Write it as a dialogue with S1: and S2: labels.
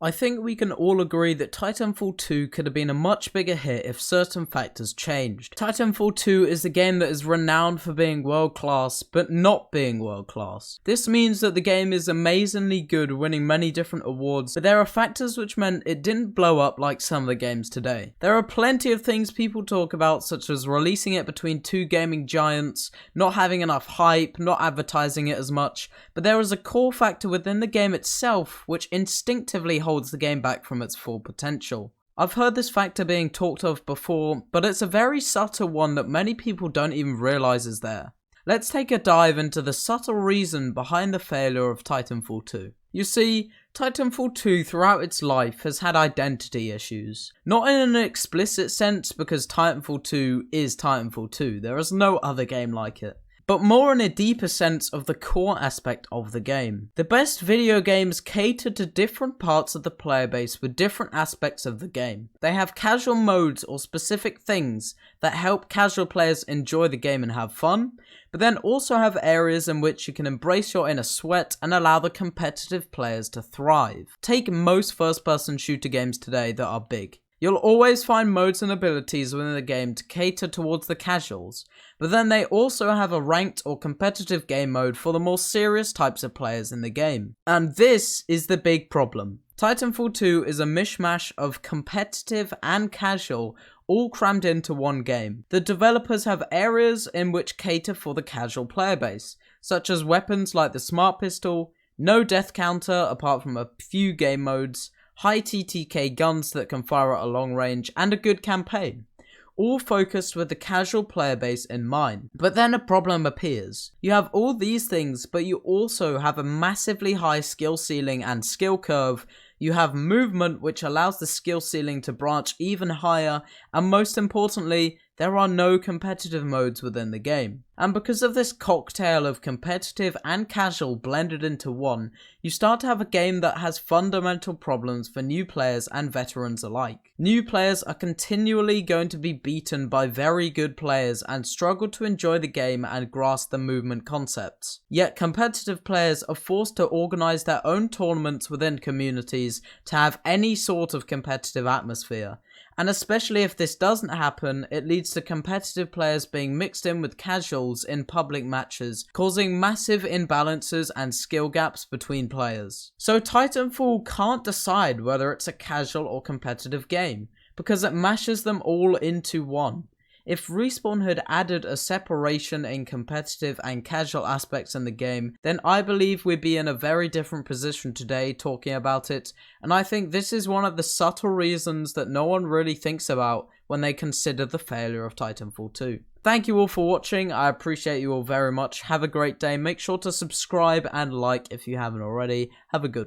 S1: I think we can all agree that Titanfall 2 could have been a much bigger hit if certain factors changed. Titanfall 2 is a game that is renowned for being world class, but not being world class. This means that the game is amazingly good, winning many different awards, but there are factors which meant it didn't blow up like some of the games today. There are plenty of things people talk about, such as releasing it between two gaming giants, not having enough hype, not advertising it as much, but there is a core factor within the game itself which instinctively holds the game back from its full potential. I've heard this factor being talked of before, but it's a very subtle one that many people don't even realise is there. Let's take a dive into the subtle reason behind the failure of Titanfall 2. You see, Titanfall 2 throughout its life has had identity issues. Not in an explicit sense, because Titanfall 2 is Titanfall 2, there is no other game like it, but more in a deeper sense of the core aspect of the game. The best video games cater to different parts of the player base with different aspects of the game. They have casual modes or specific things that help casual players enjoy the game and have fun, but then also have areas in which you can embrace your inner sweat and allow the competitive players to thrive. Take most first-person shooter games today that are big. You'll always find modes and abilities within the game to cater towards the casuals, but then they also have a ranked or competitive game mode for the more serious types of players in the game. And this is the big problem. Titanfall 2 is a mishmash of competitive and casual, all crammed into one game. The developers have areas in which cater for the casual player base, such as weapons like the smart pistol, no death counter apart from a few game modes, high TTK guns that can fire at a long range, and a good campaign, all focused with the casual player base in mind. But then a problem appears. You have all these things, but you also have a massively high skill ceiling and skill curve. You have movement, which allows the skill ceiling to branch even higher, and most importantly, there are no competitive modes within the game. And because of this cocktail of competitive and casual blended into one, you start to have a game that has fundamental problems for new players and veterans alike. New players are continually going to be beaten by very good players and struggle to enjoy the game and grasp the movement concepts. Yet competitive players are forced to organise their own tournaments within communities to have any sort of competitive atmosphere. And especially if this doesn't happen, it leads to competitive players being mixed in with casuals in public matches, causing massive imbalances and skill gaps between players. So Titanfall can't decide whether it's a casual or competitive game, because it mashes them all into one. If Respawn had added a separation in competitive and casual aspects in the game, then I believe we'd be in a very different position today talking about it, and I think this is one of the subtle reasons that no one really thinks about when they consider the failure of Titanfall 2. Thank you all for watching, I appreciate you all very much, have a great day, make sure to subscribe and like if you haven't already, have a good one.